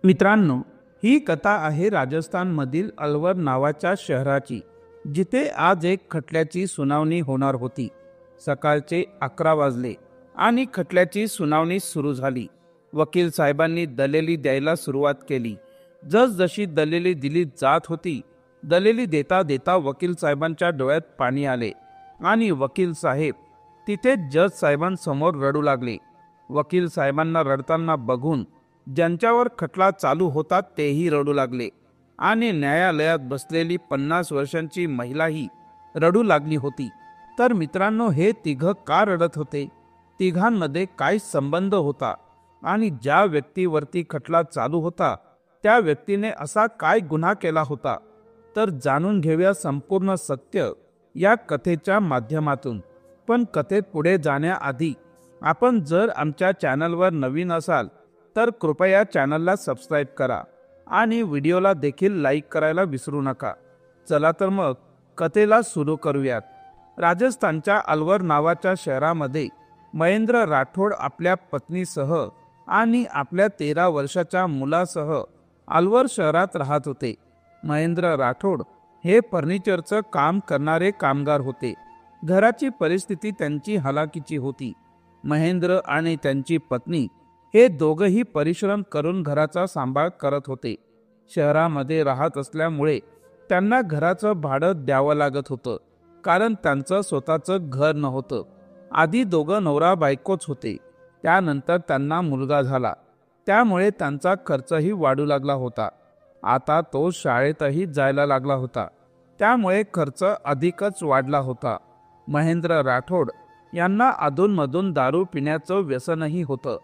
मित्रांनो, ही कथा आहे राजस्थानमधील अलवर नावाच्या शहराची, जिथे आज एक खटल्याची सुनावणी होणार होती. सकाळचे 11 वाजले आणि खटल्याची सुनावणी सुरू झाली. वकील साहेबांनी दलेली द्यायला सुरुवात केली. जसजशी दलेली दिली जात होती, दलेली देता देता वकील साहेबांच्या डोळ्यात पाणी आले आणि वकील साहेब तिथे जज साहेबांसमोर रडू लागले. वकील साहेबांना रडताना बघून ज्यांच्यावर खटला चालू होता तेही रडू लागले आणि न्यायालयात बसलेली 50 वर्षांची महिलाही रडू लागली होती. तर मित्रांनो, हे तिघं का रडत होते? तिघांमध्ये काय संबंध होता आणि ज्या व्यक्तीवरती खटला चालू होता त्या व्यक्तीने असा काय गुन्हा केला होता? तर जाणून घेऊया संपूर्ण सत्य या कथेच्या माध्यमातून. पण कथेत पुढे जाण्याआधी आपण जर आमच्या चॅनलवर नवीन असाल तर कृपया चॅनलला सबस्क्राईब करा आणि व्हिडिओला देखील लाईक करायला विसरू नका. चला तर मग कथेला सुरू करूयात. राजस्थानच्या अलवर नावाच्या शहरामध्ये महेंद्र राठोड आपल्या पत्नीसह आणि आपल्या 13 वर्षाच्या मुलासह अलवर शहरात राहत होते. महेंद्र राठोड हे फर्निचरचं काम करणारे कामगार होते. घराची परिस्थिती त्यांची हलाखीची होती. महेंद्र आणि त्यांची पत्नी हे दोघंही परिश्रम करून घराचा सांभाळ करत होते. शहरामध्ये राहत असल्यामुळे त्यांना घराचं भाडं द्यावं लागत होतं, कारण त्यांचं स्वतःचं घर नव्हतं. आधी दोघं नवरा बायकोच होते. त्यानंतर त्यांना मुलगा झाला, त्यामुळे त्यांचा खर्चही वाढू लागला होता. आता तो शाळेतही जायला लागला होता, त्यामुळे खर्च अधिकच वाढला होता. महेंद्र राठोड यांना अधूनमधून दारू पिण्याचं व्यसनही होतं,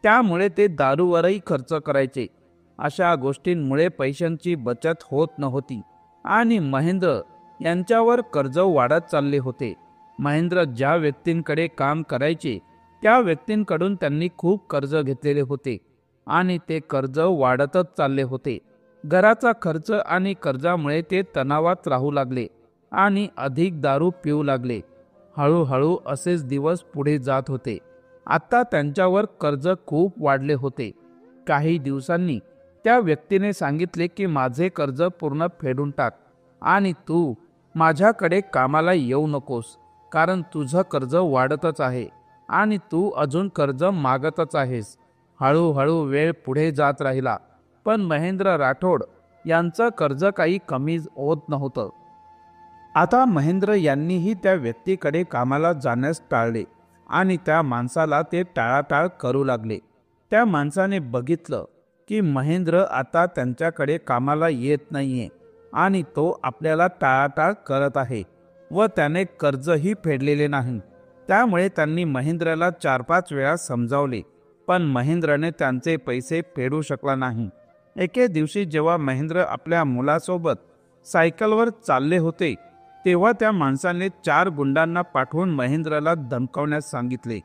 त्यामुळे ते दारूवरही खर्च करायचे. अशा गोष्टींमुळे पैशांची बचत होत नव्हती आणि महेंद्र यांच्यावर कर्ज वाढत चालले होते. महेंद्र ज्या व्यक्तींकडे काम करायचे त्या व्यक्तींकडून त्यांनी खूप कर्ज घेतलेले होते आणि ते कर्ज वाढतच चालले होते. घराचा खर्च आणि कर्जामुळे ते तणावात राहू लागले आणि अधिक दारू पिऊ लागले. हळूहळू असेच दिवस पुढे जात होते. आता त्यांच्यावर कर्ज खूप वाढले होते. काही दिवसांनी त्या व्यक्तीने सांगितले की माझे कर्ज पूर्ण फेडून टाक आणि तू माझ्याकडे कामाला येऊ नकोस, कारण तुझं कर्ज वाढतच आहे आणि तू अजून कर्ज मागतच आहेस. हळूहळू वेळ पुढे जात राहिला, पण महेंद्र राठोड यांचं कर्ज काही कमी होत नव्हतं. आता महेंद्र यांनीही त्या व्यक्तीकडे कामाला जाण्यास टाळले आणि त्या माणसाला ते टाळाटाळ करू लागले. त्या माणसाने बघितलं की महेंद्र आता त्यांच्याकडे कामाला येत नाहीये आणि तो आपल्याला टाळाटाळ करत आहे व त्याने कर्जही फेडलेले नाही. त्यामुळे त्यांनी महेंद्रला 4-5 वेळा समजावले, पण महेंद्रने त्यांचे पैसे फेडू शकला नाही. एके दिवशी जेव्हा महेंद्र आपल्या मुलासोबत सायकलवर चालले होते, तेव्हा त्या माणसाने 4 गुंडांना पाठवून महेंद्रला धमकावण्यास सांगितले.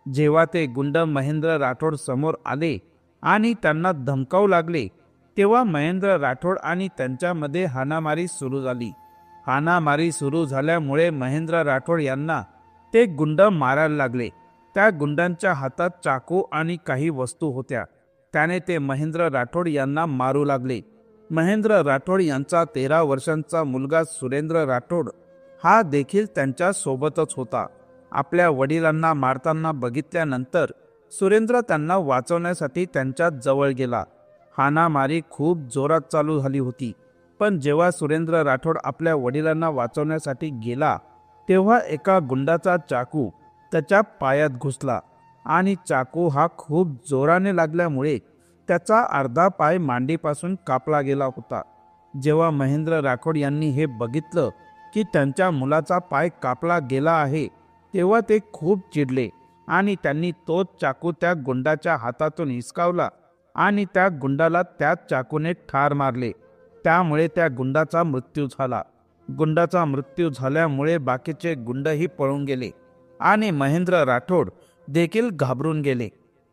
जेव्हा ते गुंड महेंद्र राठोड समोर आले आणि त्यांना धमकावू लागले, तेव्हा महेंद्र राठोड आणि त्यांच्यामध्ये हाणामारी सुरू झाली. हाणामारी सुरू झाल्यामुळे महेंद्र राठोड यांना ते गुंड मारायला लागले. त्या गुंडांच्या हातात चाकू आणि काही वस्तू होत्या. त्याने ते महेंद्र राठोड यांना मारू लागले. महेंद्र राठोड यांचा 13 वर्षांचा मुलगा सुरेंद्र राठोड हा देखील त्यांच्या सोबतच होता. आपल्या वडिलांना मारताना बघितल्यानंतर सुरेंद्र त्यांना वाचवण्यासाठी त्यांच्या जवळ गेला. हाणामारी खूप जोरात चालू झाली होती, पण जेव्हा सुरेंद्र राठोड आपल्या वडिलांना वाचवण्यासाठी गेला तेव्हा एका गुंडाचा चाकू त्याच्या पायात घुसला आणि चाकू हा खूप जोराने लागल्यामुळे त्याचा अर्धा पाय मांडीपासून कापला गेला होता. जेव्हा महेंद्र राठोड यांनी हे बघितलं की त्यांच्या मुलाचा पाय कापला गेला आहे, तेव्हा ते खूप चिडले आणि त्यांनी तोच चाकू त्या गुंडाच्या हातातून हिसकावला आणि त्या गुंडाला त्याच चाकूने ठार मारले. त्यामुळे त्या गुंडाचा मृत्यू झाला. गुंडाचा मृत्यू झाल्यामुळे बाकीचे गुंडही पळून गेले आणि महेंद्र राठोड देखील घाबरून गेले.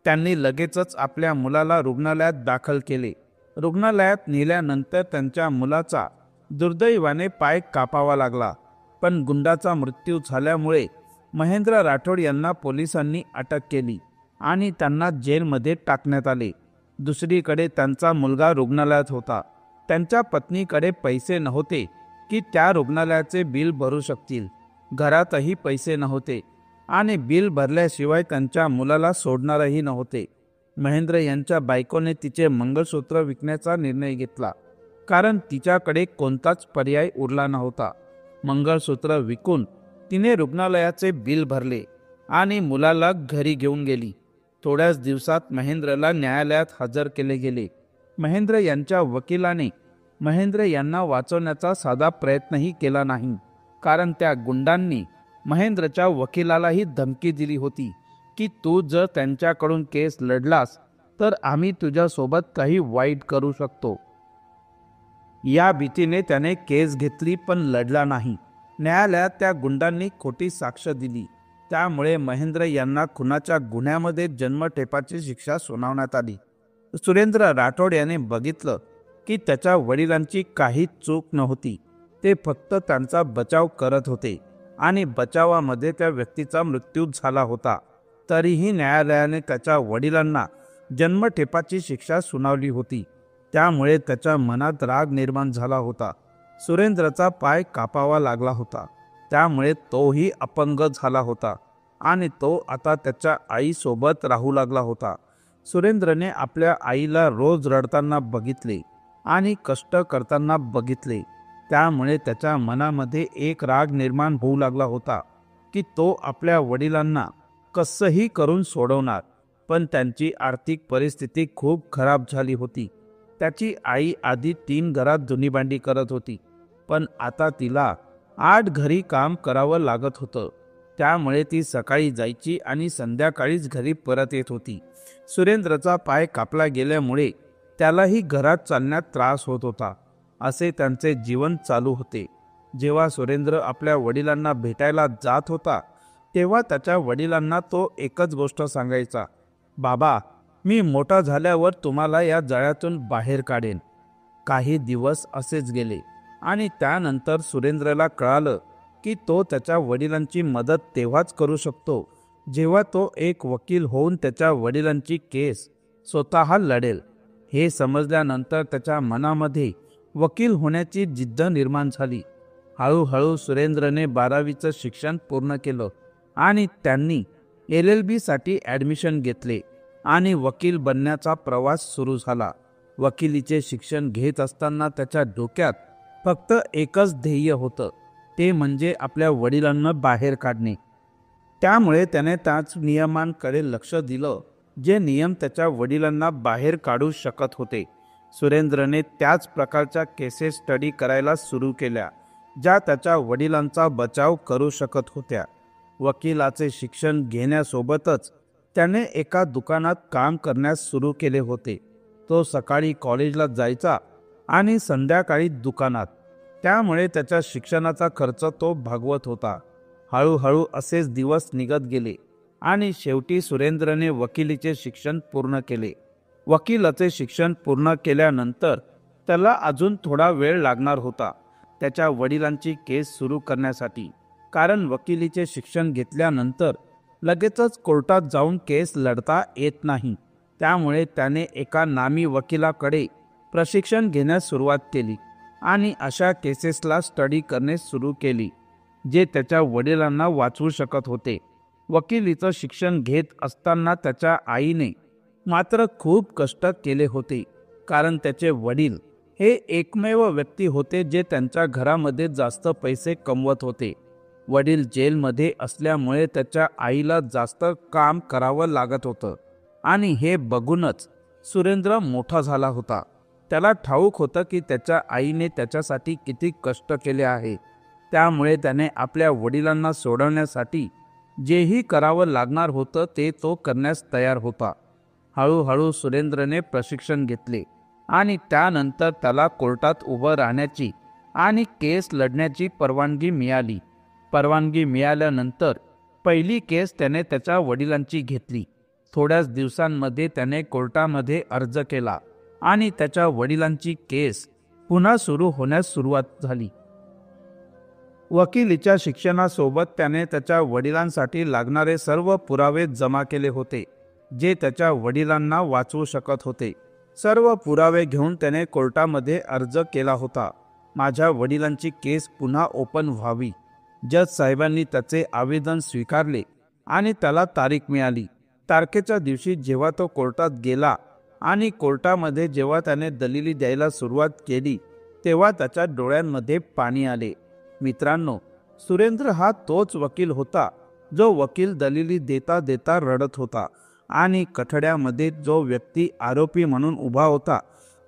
त्यांनी लगेचच आपल्या मुलाला रुग्णालयात दाखल केले. रुग्णालयात नेल्यानंतर त्यांच्या मुलाचा दुर्दैवाने पाय कापावा लागला, पण गुंडाचा मृत्यू झाल्यामुळे महेंद्र राठोड यांना पोलिसांनी अटक केली आणि त्यांना जेलमध्ये टाकण्यात आले. दुसरीकडे त्यांचा मुलगा रुग्णालयात होता. त्यांच्या पत्नीकडे पैसे नव्हते की त्या रुग्णालयाचे बिल भरू शकतील. घरातही पैसे नव्हते आणि बिल भरल्याशिवाय त्यांच्या मुलाला सोडणारही नव्हते. महेंद्र यांच्या बायकोने तिचे मंगळसूत्र विकण्याचा निर्णय घेतला, कारण तिच्याकडे कोणताच पर्याय उरला नव्हता. मंगळसूत्र विकून तिने रुग्णालयाचे बिल भरले आणि मुलाला घरी घेऊन गेली. थोड्याच दिवसात महेंद्रला न्यायालयात हजर केले गेले. महेंद्र यांच्या वकिलाने महेंद्र यांना वाचवण्याचा साधा प्रयत्नही केला नाही, कारण त्या गुंडांनी महेंद्रच्या वकिलालाही धमकी दिली होती की तू जर त्यांच्याकडून केस लढलास तर आम्ही तुझ्यासोबत काही वाईट करू शकतो. या भीतीने त्याने केस घेतली पण लढला नाही. न्यायालयात त्या गुंडांनी खोटी साक्ष दिली. त्यामुळे महेंद्र यांना खुनाच्या गुन्ह्यामध्ये जन्मठेपाची शिक्षा सुनावण्यात आली. सुरेंद्र राठोड याने बघितलं की त्याच्या वडिलांची काहीच चूक नव्हती. ते फक्त त्यांचा बचाव करत होते आणि बचावामध्ये त्या व्यक्तीचा मृत्यू झाला होता. तरीही न्यायालयाने त्याच्या वडिलांना जन्मठेपाची शिक्षा सुनावली होती. त्यामुळे त्याच्या मनात राग निर्माण झाला होता. सुरेंद्रचा पाय कापावा लागला होता, त्यामुळे तोही अपंग झाला होता आणि तो आता त्याच्या आईसोबत राहू लागला होता. सुरेंद्रने आपल्या आईला रोज रडताना बघितले आणि कष्ट करताना बघितले. त्यामुळे त्याच्या मनामध्ये एक राग निर्माण होऊ लागला होता की तो आपल्या वडिलांना कसंही करून सोडवणार. पण त्यांची आर्थिक परिस्थिती खूप खराब झाली होती. त्याची आई आधी 3 घरात धुनीभांडी करत होती, पण आता तिला 8 घरी काम करावं लागत होतं. त्यामुळे ती सकाळी जायची आणि संध्याकाळीच घरी परत येत होती. सुरेंद्रचा पाय कापला गेल्यामुळे त्यालाही घरात चालण्यात त्रास होत होता. असे त्यांचे जीवन चालू होते. जेव्हा सुरेंद्र आपल्या वडिलांना भेटायला जात होता तेव्हा त्याच्या वडिलांना तो एकच गोष्ट सांगायचा, बाबा, मी मोठा झाल्यावर तुम्हाला या जाळ्यातून बाहेर काढेन. काही दिवस असेच गेले आणि त्यानंतर सुरेंद्रला कळालं की तो त्याच्या वडिलांची मदत तेव्हाच करू शकतो जेव्हा तो एक वकील होऊन त्याच्या वडिलांची केस स्वतः लढेल. हे समजल्यानंतर त्याच्या मनामध्ये वकील होण्याची जिद्द निर्माण झाली. हळूहळू सुरेंद्रने 12वीचं शिक्षण पूर्ण केलं आणि त्यांनी LLB साठी ॲडमिशन घेतले आणि वकील बनण्याचा प्रवास सुरू झाला. वकिलीचे शिक्षण घेत असताना त्याच्या डोक्यात फक्त एकच ध्येय होतं, ते म्हणजे आपल्या वडिलांना बाहेर काढणे. त्यामुळे त्याने त्याच नियमांकडे लक्ष दिलं जे नियम त्याच्या वडिलांना बाहेर काढू शकत होते. सुरेंद्रने त्याच प्रकारच्या केसेस स्टडी करायला सुरू केल्या ज्या त्याच्या वडिलांचा बचाव करू शकत होत्या. वकिलाचे शिक्षण घेण्यासोबतच त्याने एका दुकानात काम करण्यास सुरू केले होते. तो सकाळी कॉलेजला जायचा आणि संध्याकाळी दुकानात. त्यामुळे त्याच्या शिक्षणाचा खर्च तो भागवत होता. हळूहळू असेच दिवस निघत गेले आणि शेवटी सुरेंद्रने वकिलीचे शिक्षण पूर्ण केले. वकिलाचे शिक्षण पूर्ण केल्यानंतर त्याला अजून थोडा वेळ लागणार होता त्याच्या वडिलांची केस सुरू करण्यासाठी, कारण वकिलीचे शिक्षण घेतल्यानंतर लगेचच कोर्टात जाऊन केस लढता येत नाही. त्यामुळे त्याने एका नामी वकिलाकडे प्रशिक्षण घेण्यास सुरुवात केली आणि अशा केसेसला स्टडी करणे सुरू केली जे त्याच्या वडिलांना वाचवू शकत होते. वकिलीचं शिक्षण घेत असताना त्याच्या आईने मात्र खूप कष्ट केले होते, कारण त्याचे वडील हे एकमेव व्यक्ती होते जे त्यांच्या घरामध्ये जास्त पैसे कमवत होते. वडील जेलमध्ये असल्यामुळे त्याच्या आईला जास्त काम करावं लागत होतं आणि हे बघूनच सुरेंद्र मोठा झाला होता. त्याला ठाऊक होतं की त्याच्या आईने त्याच्यासाठी किती कष्ट केले आहे. त्यामुळे त्याने आपल्या वडिलांना सोडवण्यासाठी जेही करावं लागणार होतं ते तो करण्यास तयार होता. हळूहळू सुरेंद्रने प्रशिक्षण घेतले आणि त्यानंतर त्याला कोर्टात उभं राहण्याची आणि केस लढण्याची परवानगी मिळाली. परवानगी मिळाल्यानंतर पहिली केस त्याने त्याच्या वडिलांची घेतली. थोड्याच दिवसांमध्ये त्याने कोर्टामध्ये अर्ज केला आणि त्याच्या वडिलांची केस पुन्हा सुरू होण्यास सुरुवात झाली. वकिलीच्या शिक्षणासोबत त्याने त्याच्या वडिलांसाठी लागणारे सर्व पुरावे जमा केले होते जे त्याच्या वडिलांना वाचवू शकत होते. सर्व पुरावे घेऊन त्याने कोर्टामध्ये अर्ज केला होता. माझ्या वडिलांची केस पुन्हा ओपन व्हावी. जज साहेबांनी त्याचे आवेदन स्वीकारले आणि त्याला तारीख मिळाली. तारखेच्या दिवशी जेव्हा तो कोर्टात गेला आणि कोर्टामध्ये जेव्हा त्याने दलिली द्यायला सुरुवात केली तेव्हा त्याच्या डोळ्यांमध्ये पाणी आले. मित्रांनो, सुरेंद्र हा तोच वकील होता जो वकील दलिली देता देता रडत होता आणि कठड्यामध्ये जो व्यक्ती आरोपी म्हणून उभा होता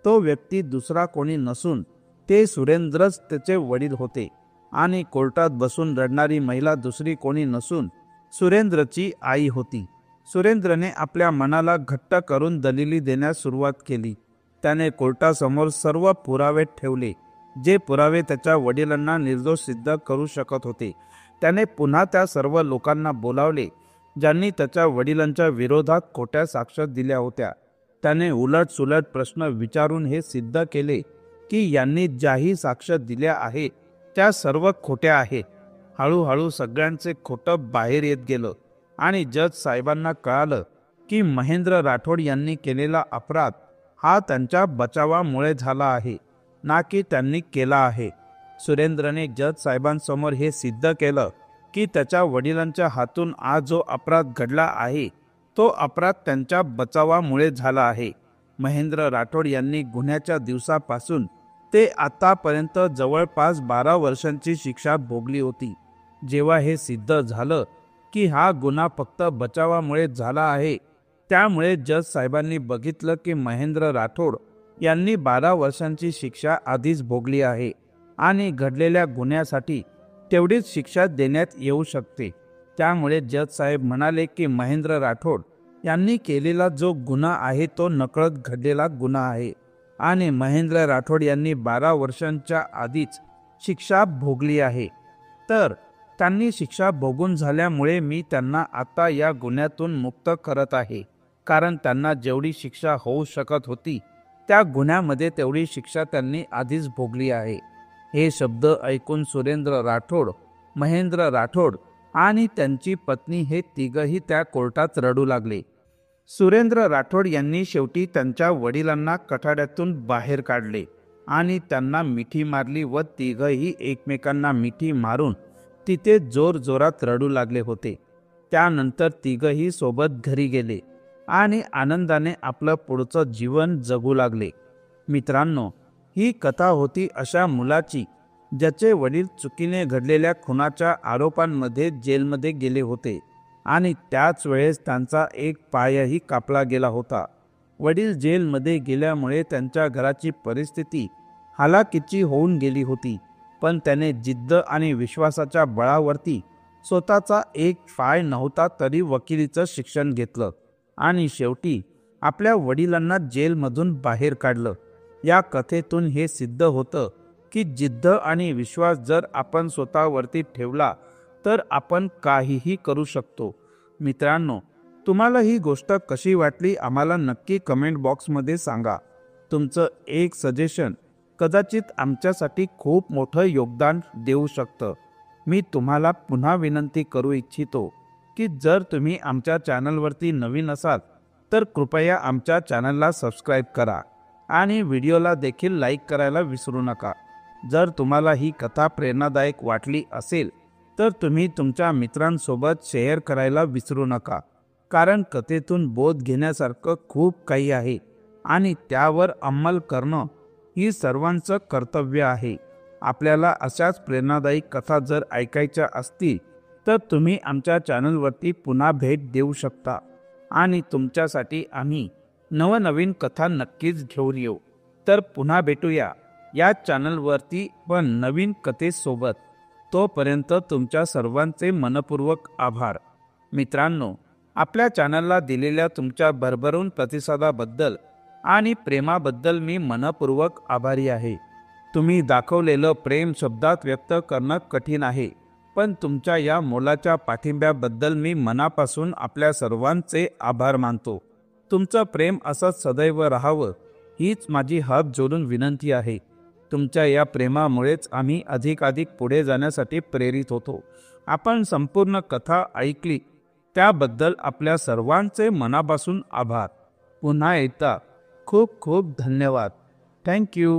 तो व्यक्ती दुसरा कोणी नसून ते सुरेंद्रच त्याचे वडील होते. आणि कोर्टात बसून रडणारी महिला दुसरी कोणी नसून सुरेंद्रची आई होती. सुरेंद्रने आपल्या मनाला घट्ट करून दलिली देण्यास सुरुवात केली. त्याने कोर्टासमोर सर्व पुरावे ठेवले, जे पुरावे त्याच्या वडिलांना निर्दोष सिद्ध करू शकत होते. त्याने पुन्हा त्या सर्व लोकांना बोलावले ज्यांनी त्याच्या वडिलांच्या विरोधात खोट्या साक्ष दिल्या होत्या. त्याने उलटसुलट प्रश्न विचारून हे सिद्ध केले की यांनी ज्याही साक्ष दिल्या आहे त्या सर्व खोट्या आहेत. हळूहळू सगळ्यांचे खोटं बाहेर येत गेलं आणि जज साहेबांना कळालं की महेंद्र राठोड यांनी केलेला अपराध हा त्यांच्या बचावामुळे झाला आहे, ना की त्यांनी केला आहे. सुरेंद्रने जज साहेबांसमोर हे सिद्ध केलं की त्याच्या वडिलांच्या हातून आज जो अपराध घडला आहे तो अपराध त्यांच्या बचावामुळे झाला आहे. महेंद्र राठोड यांनी गुन्ह्याच्या दिवसापासून ते आतापर्यंत जवळपास 12 वर्षांची शिक्षा भोगली होती. जेव्हा हे सिद्ध झालं की हा गुन्हा फक्त बचावामुळे झाला आहे, त्यामुळे जज साहेबांनी बघितलं की महेंद्र राठोड यांनी 12 वर्षांची शिक्षा आधीच भोगली आहे आणि घडलेल्या गुन्ह्यासाठी तेवढीच शिक्षा देण्यात येऊ शकते. त्यामुळे जज साहेब म्हणाले की महेंद्र राठोड यांनी केलेला जो गुन्हा आहे तो नकळत घडलेला गुन्हा आहे आणि महेंद्र राठोड यांनी 12 वर्षांच्या आधीच शिक्षा भोगली आहे. तर त्यांनी शिक्षा भोगून झाल्यामुळे मी त्यांना आता या गुन्ह्यातून मुक्त करत आहे, कारण त्यांना जेवढी शिक्षा होऊ शकत होती त्या गुन्ह्यामध्ये तेवढी शिक्षा त्यांनी आधीच भोगली आहे. हे शब्द ऐकून सुरेंद्र राठोड, महेंद्र राठोड आणि त्यांची पत्नी हे तिघही त्या कोर्टात रडू लागले. सुरेंद्र राठोड यांनी शेवटी त्यांच्या वडिलांना कठाड्यातून बाहेर काढले आणि त्यांना मिठी मारली व तिघही एकमेकांना मिठी मारून तिथे जोरजोरात रडू लागले होते. त्यानंतर तिघही सोबत घरी गेले आणि आनंदाने आपलं पुढचं जीवन जगू लागले. मित्रांनो, ही कथा होती अशा मुलाची ज्याचे वडील चुकीने घडलेल्या खुनाच्या आरोपांमध्ये जेलमध्ये गेले होते आणि त्याच वेळेस त्यांचा एक पायही कापला गेला होता. वडील जेलमध्ये गेल्यामुळे त्यांच्या घराची परिस्थिती हालाकीची होऊन गेली होती, पण त्याने जिद्द आणि विश्वासाच्या बळावरती स्वतःचा एक पाय नव्हता तरी वकिलीचं शिक्षण घेतलं आणि शेवटी आपल्या वडिलांना जेलमधून बाहेर काढलं. या कथेतून हे सिद्ध होतं की जिद्द आणि विश्वास जर आपण स्वतःवरती ठेवला तर आपण काहीही करू शकतो. मित्रांनो, तुम्हाला ही गोष्ट कशी वाटली आम्हाला नक्की कमेंट बॉक्समध्ये सांगा. तुमचं एक सजेशन कदाचित आमच्यासाठी खूप मोठं योगदान देऊ शकतं. मी तुम्हाला पुन्हा विनंती करू इच्छितो की जर तुम्ही आमच्या चॅनलवरती नवीन असाल तर कृपया आमच्या चॅनलला सबस्क्राईब करा आणि व्हिडिओला देखील लाईक करायला विसरू नका. जर तुम्हाला ही कथा प्रेरणादायक वाटली असेल तर तुम्ही तुमच्या मित्रांसोबत शेअर करायला विसरू नका, कारण कथेतून बोध घेण्यासारखं खूप काही आहे आणि त्यावर अंमल करणं ही सर्वांचं कर्तव्य आहे. आपल्याला अशाच प्रेरणादायी कथा जर ऐकायच्या असतील तर तुम्ही आमच्या चॅनलवरती पुन्हा भेट देऊ शकता आणि तुमच्यासाठी आम्ही नवनवीन कथा नक्कीच घेऊन येऊ. तर पुन्हा भेटूया या चॅनलवरती पण नवीन कथेसोबत. तोपर्यंत तुमच्या सर्वांचे मनपूर्वक आभार. मित्रांनो, आपल्या चॅनलला दिलेल्या तुमच्या भरभरून प्रतिसादाबद्दल आणि प्रेमाबद्दल मी मनपूर्वक आभारी आहे. तुम्ही दाखवलेलं प्रेम शब्दात व्यक्त करणं कठीण आहे, पण तुमच्या या मोलाच्या पाठिंब्याबद्दल मी मनापासून आपल्या सर्वांचे आभार मानतो. तुमचं प्रेम असंच सदैव राहावं हीच माझी हात जोडून विनंती आहे. तुमच्या या प्रेमामुळेच आम्ही अधिकाधिक पुढे जाण्यासाठी प्रेरित होतो. आपण संपूर्ण कथा ऐकली त्याबद्दल आपल्या सर्वांचे मनापासून आभार. पुन्हा एकदा खूप खूप धन्यवाद. थँक्यू.